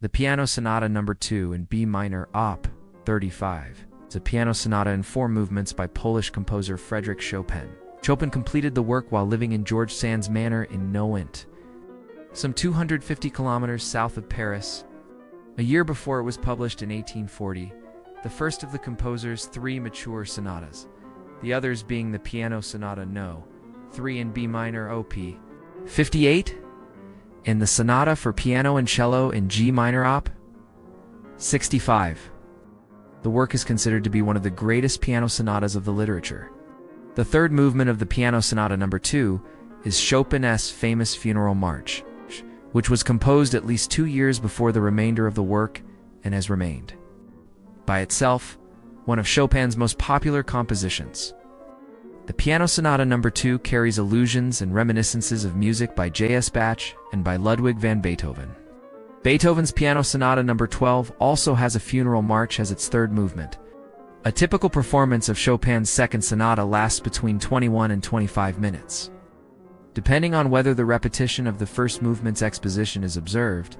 The Piano Sonata No. 2 in B minor, Op. 35. It's a piano sonata in 4 movements by Polish composer Frédéric Chopin. Chopin completed the work while living in George Sand's manor in Nohant, some 250 kilometers south of Paris. A year before it was published in 1840, the first of the composer's 3 mature sonatas, the others being the Piano Sonata No. 3 in B minor, Op. 58, and the Sonata for Piano and Cello in G minor, Op. 65. The work is considered to be one of the greatest piano sonatas of the literature. The third movement of the Piano Sonata No. 2 is Chopin's famous Funeral March, which was composed at least 2 years before the remainder of the work and has remained, by itself, one of Chopin's most popular compositions. The Piano Sonata No. 2 carries allusions and reminiscences of music by J.S. Bach and by Ludwig van Beethoven. Beethoven's Piano Sonata No. 12 also has a funeral march as its third movement. A typical performance of Chopin's second sonata lasts between 21 and 25 minutes. Depending on whether the repetition of the first movement's exposition is observed,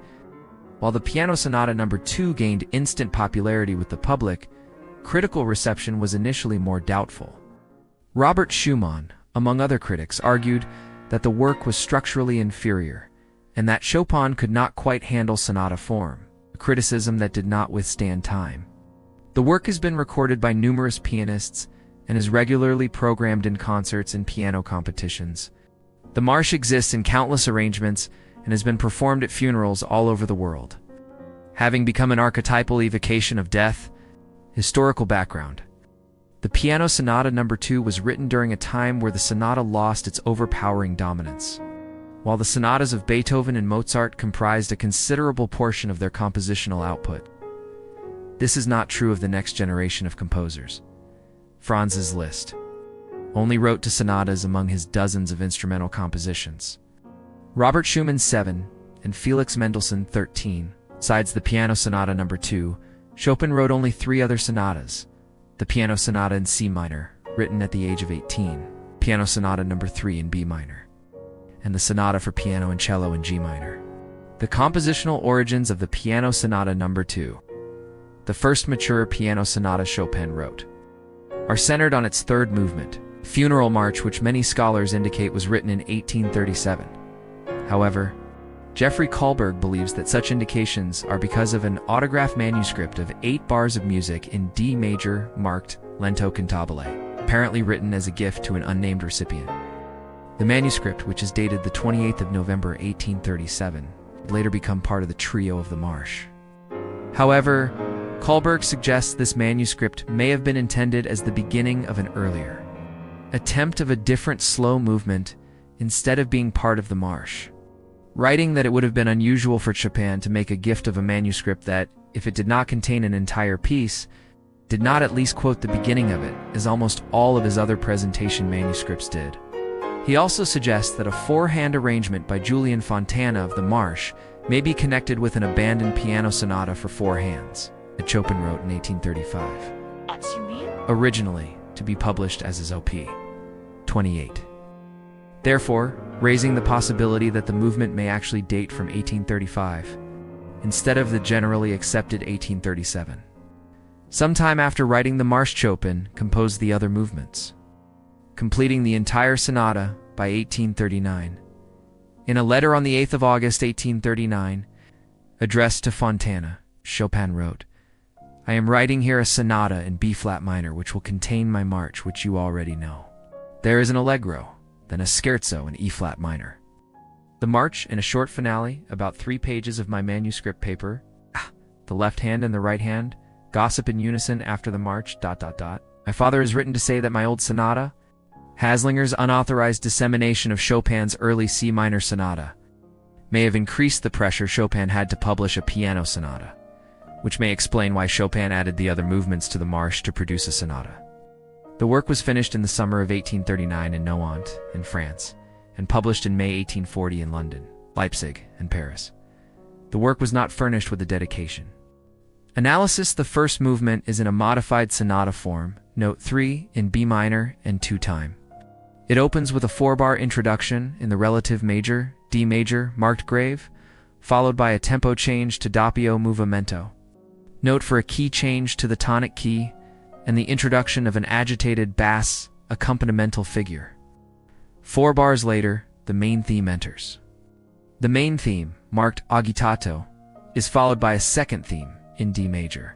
while the Piano Sonata No. 2 gained instant popularity with the public, critical reception was initially more doubtful. Robert Schumann, among other critics, argued that the work was structurally inferior, and that Chopin could not quite handle sonata form, a criticism that did not withstand time. The work has been recorded by numerous pianists and is regularly programmed in concerts and piano competitions. The Marche exists in countless arrangements and has been performed at funerals all over the world. Having become an archetypal evocation of death, historical background. The Piano Sonata No. 2 was written during a time where the sonata lost its overpowering dominance. While the sonatas of Beethoven and Mozart comprised a considerable portion of their compositional output, this is not true of the next generation of composers. Franz Liszt only wrote to sonatas among his dozens of instrumental compositions. Robert Schumann 7 and Felix Mendelssohn 13. Besides the Piano Sonata No. 2, Chopin wrote only 3 other sonatas: the Piano Sonata in C minor, written at the age of 18, Piano Sonata No. 3 in B minor, and the Sonata for Piano and Cello in G minor. The compositional origins of the Piano Sonata No. 2, the first mature piano sonata Chopin wrote, are centered on its third movement, Funeral March, which many scholars indicate was written in 1837. However, Jeffrey Kahlberg believes that such indications are because of an autograph manuscript of 8 bars of music in D major marked lento cantabile, apparently written as a gift to an unnamed recipient. The manuscript, which is dated the 28th of November 1837, would later become part of the trio of the Marche. However, Kahlberg suggests this manuscript may have been intended as the beginning of an earlier attempt of a different slow movement instead of being part of the Marche, writing that it would have been unusual for Chopin to make a gift of a manuscript that, if it did not contain an entire piece, did not at least quote the beginning of it, as almost all of his other presentation manuscripts did. He also suggests that a 4-hand arrangement by Julian Fontana of the Marche may be connected with an abandoned piano sonata for 4 hands that Chopin wrote in 1835, originally to be published as his Op. 28. Therefore, raising the possibility that the movement may actually date from 1835, instead of the generally accepted 1837. Sometime after writing the Marche, Chopin composed the other movements, completing the entire sonata by 1839. In a letter on the 8th of August 1839, addressed to Fontana, Chopin wrote, "I am writing here a sonata in B-flat minor which will contain my march, which you already know. There is an allegro, then a scherzo in E-flat minor. The march and a short finale, about 3 pages of my manuscript paper. The left hand and the right hand gossip in unison after the march. ... My father has written to say that my old sonata, Haslinger's unauthorized dissemination of Chopin's early C minor sonata, may have increased the pressure Chopin had to publish a piano sonata, which may explain why Chopin added the other movements to the Marche to produce a sonata." The work was finished in the summer of 1839 in Nohant, in France, and published in May 1840 in London, Leipzig, and Paris. The work was not furnished with a dedication. Analysis: the first movement is in a modified sonata form, Note 3 in B minor and 2-time. It opens with a 4-bar introduction in the relative major, D major, marked grave, followed by a tempo change to doppio movimento. Note for a key change to the tonic key, and the introduction of an agitated bass accompanimental figure. 4 bars later, the main theme enters. The main theme, marked agitato, is followed by a second theme in D major,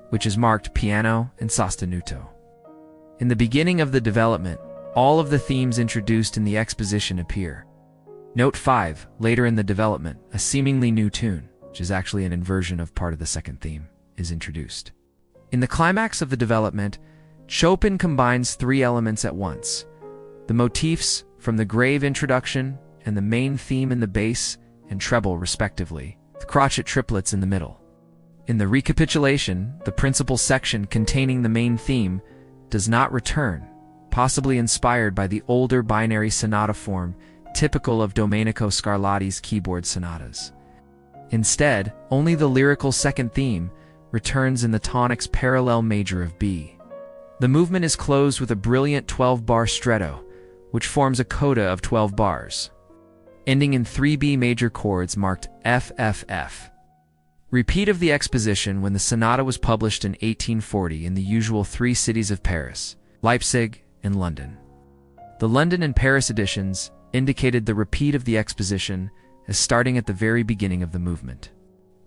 which is marked piano and sostenuto. In the beginning of the development, all of the themes introduced in the exposition appear. Note 5, later in the development, a seemingly new tune, which is actually an inversion of part of the second theme, is introduced. In the climax of the development, Chopin combines 3 elements at once: the motifs from the grave introduction and the main theme in the bass and treble respectively, with crotchet triplets in the middle. In the recapitulation, the principal section containing the main theme does not return, possibly inspired by the older binary sonata form typical of Domenico Scarlatti's keyboard sonatas. Instead, only the lyrical second theme returns in the tonics parallel major of B. The movement is closed with a brilliant 12-bar stretto, which forms a coda of 12 bars, ending in 3 B major chords marked F, F, F. Repeat of the exposition when the sonata was published in 1840 in the usual 3 cities of Paris, Leipzig, and London. The London and Paris editions indicated the repeat of the exposition as starting at the very beginning of the movement.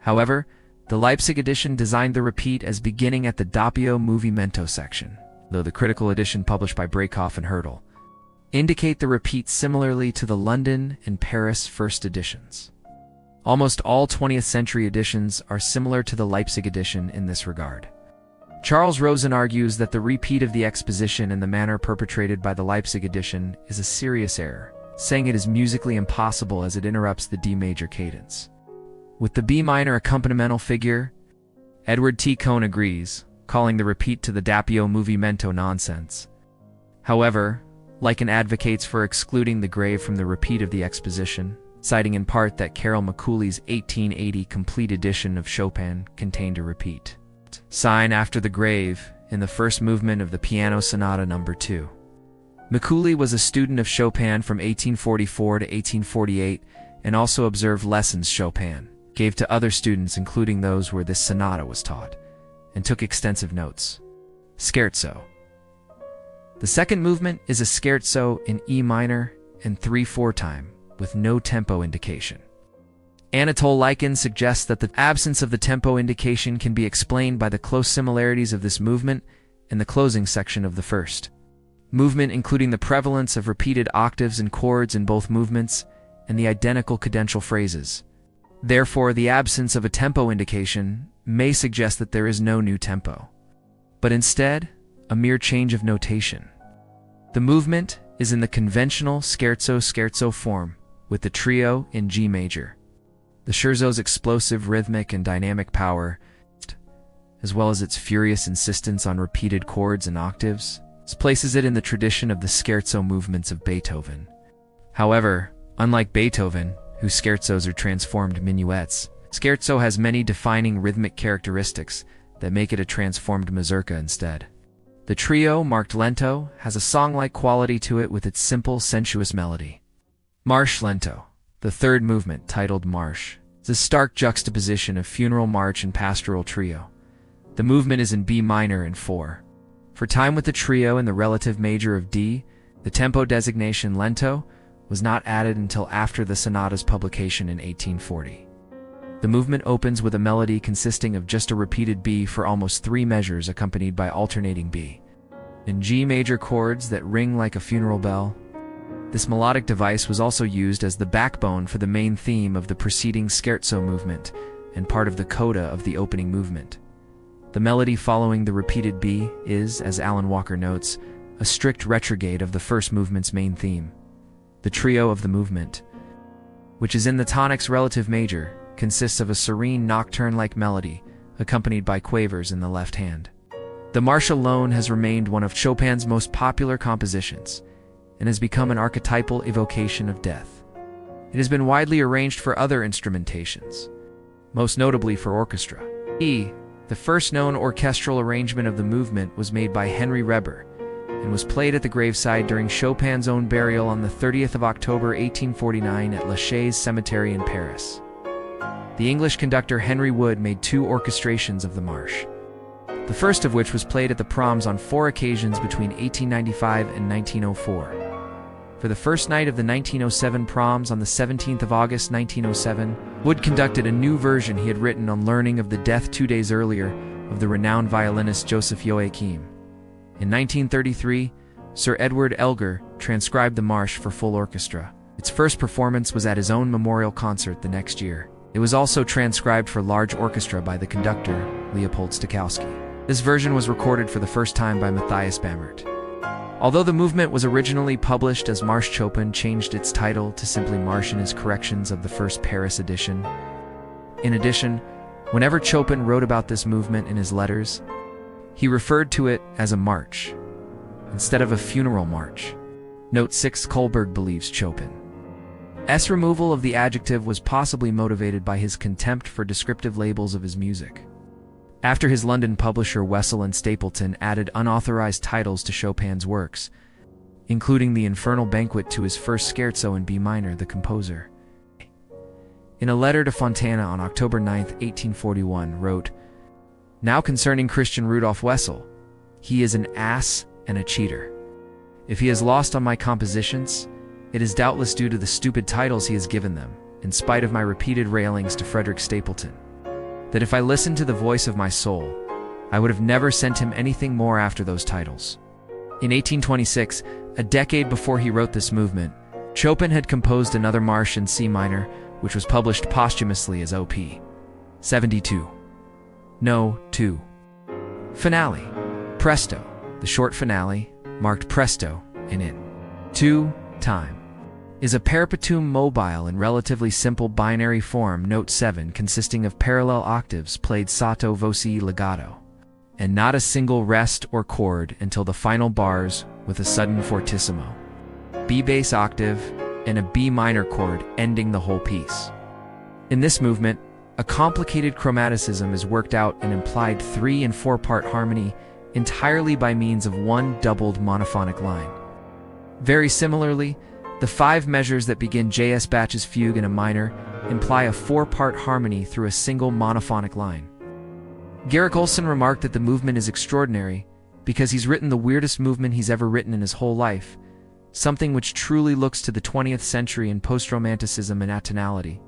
However, the Leipzig edition designed the repeat as beginning at the doppio movimento section, though the critical edition published by Breakhoff and Hurdle indicate the repeat similarly to the London and Paris first editions. Almost all 20th century editions are similar to the Leipzig edition in this regard. Charles Rosen argues that the repeat of the exposition in the manner perpetrated by the Leipzig edition is a serious error, saying it is musically impossible as it interrupts the D major cadence. With the B minor accompanimental figure, Edward T. Cohn agrees, calling the repeat to the doppio movimento nonsense. However, Lycan advocates for excluding the grave from the repeat of the exposition, citing in part that Carol Mikula's 1880 complete edition of Chopin contained a repeat sign after the grave in the first movement of the Piano Sonata No. 2. Mikuli was a student of Chopin from 1844 to 1848 and also observed lessons Chopin gave to other students, including those where this sonata was taught, and took extensive notes. Scherzo. The second movement is a scherzo in E minor and 3/4 time, with no tempo indication. Anatole Lycan suggests that the absence of the tempo indication can be explained by the close similarities of this movement and the closing section of the first movement, including the prevalence of repeated octaves and chords in both movements and the identical cadential phrases. Therefore, the absence of a tempo indication may suggest that there is no new tempo, but instead, a mere change of notation. The movement is in the conventional scherzo form, with the trio in G major. The scherzo's explosive rhythmic and dynamic power, as well as its furious insistence on repeated chords and octaves, places it in the tradition of the scherzo movements of Beethoven. However, unlike Beethoven, whose scherzos are transformed minuets, scherzo has many defining rhythmic characteristics that make it a transformed mazurka instead. The trio, marked lento, has a song-like quality to it with its simple, sensuous melody. Marche lento, the third movement, titled Marche, is a stark juxtaposition of funeral march and pastoral trio. The movement is in B minor and 4. For time with the trio in the relative major of D, the tempo designation lento was not added until after the sonata's publication in 1840. The movement opens with a melody consisting of just a repeated B for almost 3 measures accompanied by alternating B and G major chords that ring like a funeral bell. This melodic device was also used as the backbone for the main theme of the preceding scherzo movement and part of the coda of the opening movement. The melody following the repeated B is, as Alan Walker notes, a strict retrograde of the first movement's main theme. The trio of the movement, which is in the tonics relative major, consists of a serene nocturne-like melody, accompanied by quavers in the left hand. The Marche alone has remained one of Chopin's most popular compositions, and has become an archetypal evocation of death. It has been widely arranged for other instrumentations, most notably for orchestra. The first known orchestral arrangement of the movement was made by Henry Reber, and was played at the graveside during Chopin's own burial on the 30th of October 1849 at La Chaise Cemetery in Paris. the English conductor Henry Wood made 2 orchestrations of the Marche, the first of which was played at the Proms on 4 occasions between 1895 and 1904. For the first night of the 1907 Proms on the 17th of August 1907, Wood conducted a new version he had written on learning of the death 2 days earlier of the renowned violinist Joseph Joachim. In 1933, Sir Edward Elgar transcribed the Marche for full orchestra. Its first performance was at his own memorial concert the next year. It was also transcribed for large orchestra by the conductor, Leopold Stokowski. This version was recorded for the first time by Matthias Bammert. Although the movement was originally published as Marche, Chopin changed its title to simply Marche in his corrections of the first Paris edition. In addition, whenever Chopin wrote about this movement in his letters, he referred to it as a march, instead of a funeral march. Note 6. Kohlberg believes Chopin's removal of the adjective was possibly motivated by his contempt for descriptive labels of his music. After his London publisher Wessel and Stapleton added unauthorized titles to Chopin's works, including the Infernal Banquet to his first scherzo in B minor, the composer, in a letter to Fontana on October 9, 1841, wrote, "Now concerning Christian Rudolph Wessel, he is an ass and a cheater. If he has lost on my compositions, it is doubtless due to the stupid titles he has given them, in spite of my repeated railings to Frederick Stapleton, that if I listened to the voice of my soul, I would have never sent him anything more after those titles." In 1826, a decade before he wrote this movement, Chopin had composed another Marche in C minor, which was published posthumously as Op. 72. No. 2. Finale. Presto. The short finale, marked presto in it. 2. Time. Is a perpetuum mobile in relatively simple binary form, note 7, consisting of parallel octaves played sotto voce legato, and not a single rest or chord until the final bars with a sudden fortissimo, B bass octave, and a B minor chord ending the whole piece. In this movement, a complicated chromaticism is worked out in implied 3- and 4-part harmony entirely by means of one doubled monophonic line. Very similarly, the 5 measures that begin J.S. Bach's fugue in a minor imply a 4-part harmony through a single monophonic line. Garrick Olson remarked that the movement is extraordinary because he's written the weirdest movement he's ever written in his whole life, something which truly looks to the 20th century in post-romanticism and atonality.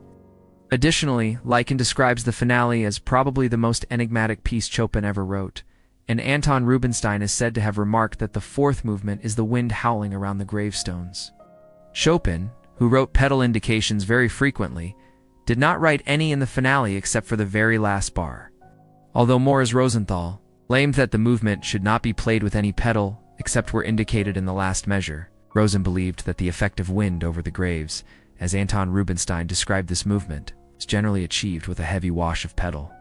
Additionally, Lycan describes the finale as probably the most enigmatic piece Chopin ever wrote, and Anton Rubinstein is said to have remarked that the 4th movement is the wind howling around the gravestones. Chopin, who wrote pedal indications very frequently, did not write any in the finale except for the very last bar. Although Morris Rosenthal claimed that the movement should not be played with any pedal except where indicated in the last measure, Rosen believed that the effect of wind over the graves, as Anton Rubinstein described this movement, is generally achieved with a heavy wash of pedal.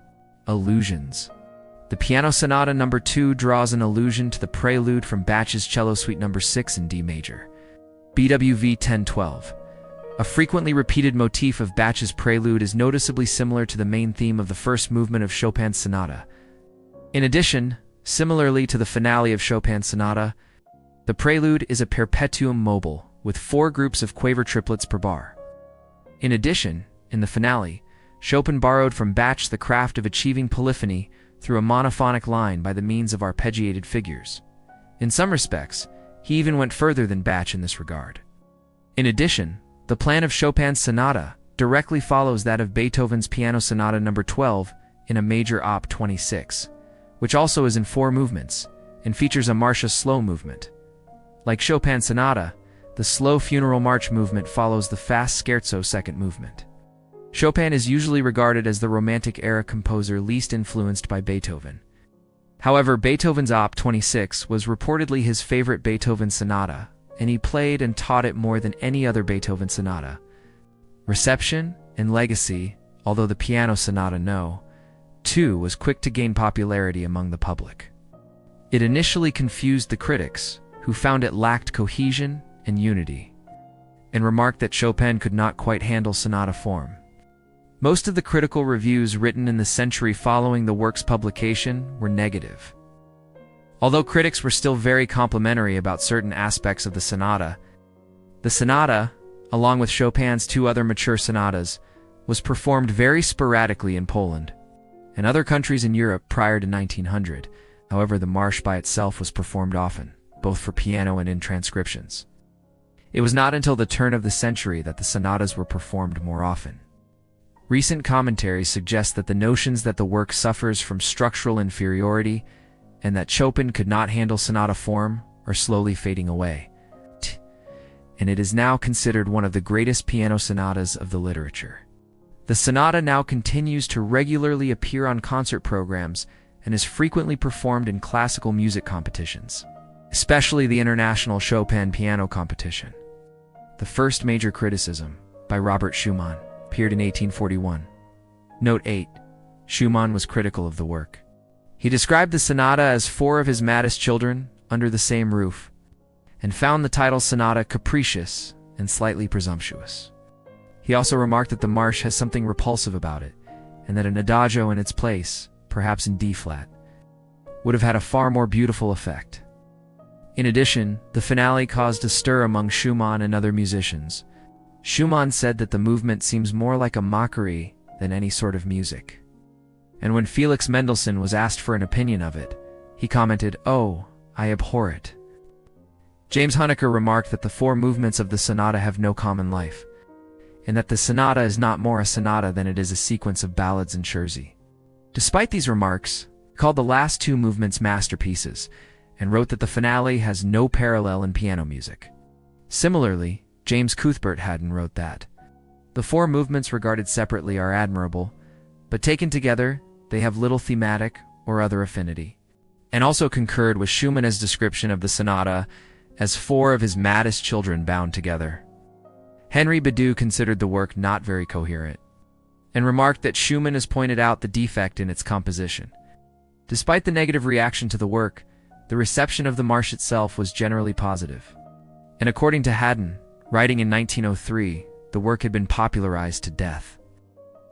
Allusions. The Piano Sonata No. 2 draws an allusion to the prelude from Bach's Cello Suite No. 6 in D major, BWV 1012. A frequently repeated motif of Bach's prelude is noticeably similar to the main theme of the first movement of Chopin's sonata. In addition, similarly to the finale of Chopin's sonata, the prelude is a perpetuum mobile with 4 groups of quaver triplets per bar. In addition, in the finale, Chopin borrowed from Bach the craft of achieving polyphony through a monophonic line by the means of arpeggiated figures. In some respects, he even went further than Bach in this regard. In addition, the plan of Chopin's sonata directly follows that of Beethoven's Piano Sonata No. 12 in a major Op. 26, which also is in 4 movements, and features a Marche slow movement. Like Chopin's sonata, the slow funeral march movement follows the fast scherzo second movement. Chopin is usually regarded as the Romantic-era composer least influenced by Beethoven. However, Beethoven's Op. 26 was reportedly his favorite Beethoven sonata, and he played and taught it more than any other Beethoven sonata. Reception and legacy, although the Piano Sonata No. 2 was quick to gain popularity among the public. It initially confused the critics, who found it lacked cohesion and unity, and remarked that Chopin could not quite handle sonata form. Most of the critical reviews written in the century following the work's publication were negative. Although critics were still very complimentary about certain aspects of the sonata, along with Chopin's 2 other mature sonatas, was performed very sporadically in Poland and other countries in Europe prior to 1900. However, the Marche by itself was performed often, both for piano and in transcriptions. It was not until the turn of the century that the sonatas were performed more often. Recent commentaries suggest that the notions that the work suffers from structural inferiority and that Chopin could not handle sonata form are slowly fading away, and it is now considered one of the greatest piano sonatas of the literature. The sonata now continues to regularly appear on concert programs and is frequently performed in classical music competitions, especially the International Chopin Piano Competition. The first major criticism, by Robert Schumann, appeared in 1841. Note 8. Schumann was critical of the work. He described the sonata as four of his maddest children under the same roof, and found the title sonata capricious and slightly presumptuous. He also remarked that the Marche has something repulsive about it, and that an adagio in its place, perhaps in D-flat, would have had a far more beautiful effect. In addition, the finale caused a stir among Schumann and other musicians. Schumann said that the movement seems more like a mockery than any sort of music. And when Felix Mendelssohn was asked for an opinion of it, he commented, "Oh, I abhor it." James Huneker remarked that the four movements of the sonata have no common life, and that the sonata is not more a sonata than it is a sequence of ballads and scherzi. Despite these remarks, he called the last two movements masterpieces, and wrote that the finale has no parallel in piano music. Similarly, James Cuthbert Haddon wrote that the four movements regarded separately are admirable, but taken together, they have little thematic or other affinity, and also concurred with Schumann's description of the sonata as four of his maddest children bound together. Henry Bedoux considered the work not very coherent, and remarked that Schumann has pointed out the defect in its composition. Despite the negative reaction to the work, the reception of the Marche itself was generally positive. And according to Haddon, writing in 1903, the work had been popularized to death.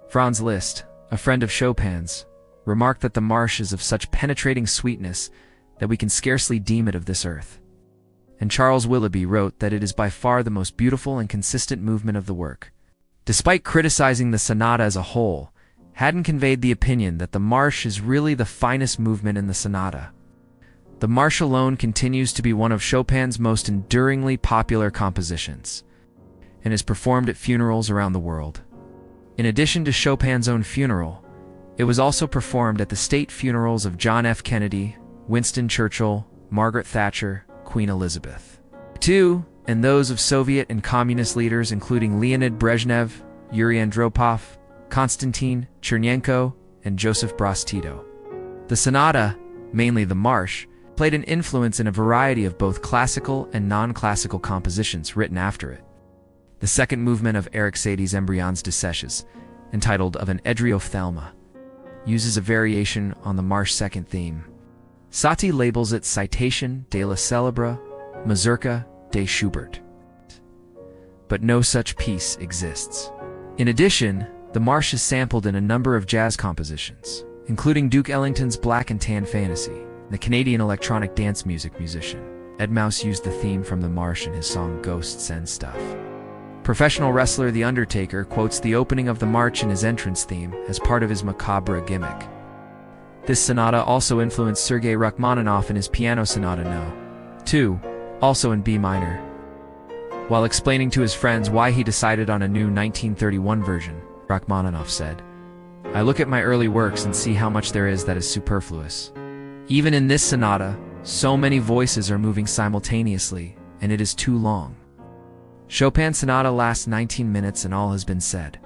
Franz Liszt, a friend of Chopin's, remarked that the Marche is of such penetrating sweetness that we can scarcely deem it of this earth. And Charles Willoughby wrote that it is by far the most beautiful and consistent movement of the work. Despite criticizing the sonata as a whole, Haddon conveyed the opinion that the Marche is really the finest movement in the sonata. The Marche alone continues to be one of Chopin's most enduringly popular compositions, and is performed at funerals around the world. In addition to Chopin's own funeral, it was also performed at the state funerals of John F. Kennedy, Winston Churchill, Margaret Thatcher, Queen Elizabeth II, and those of Soviet and communist leaders including Leonid Brezhnev, Yuri Andropov, Konstantin Chernenko, and Joseph Broz Tito. The sonata, mainly the Marche, played an influence in a variety of both classical and non-classical compositions written after it. The second movement of Erik Satie's Embryons de Sèches, entitled Of an Edriophthalma, uses a variation on the Marche second theme. Satie labels it Citation de la célèbre Mazurka de Schubert, but no such piece exists. In addition, the Marche is sampled in a number of jazz compositions, including Duke Ellington's Black and Tan Fantasy. The Canadian electronic dance music musician Ed Mouse used the theme from the Marche in his song Ghosts and Stuff. Professional wrestler The Undertaker quotes the opening of the Marche in his entrance theme as part of his macabre gimmick. This sonata also influenced Sergei Rachmaninoff in his Piano Sonata No.2, also in B minor. While explaining to his friends why he decided on a new 1931 version, Rachmaninoff said, "I look at my early works and see how much there is that is superfluous. Even in this sonata, so many voices are moving simultaneously, and it is too long." Chopin's sonata lasts 19 minutes and all has been said.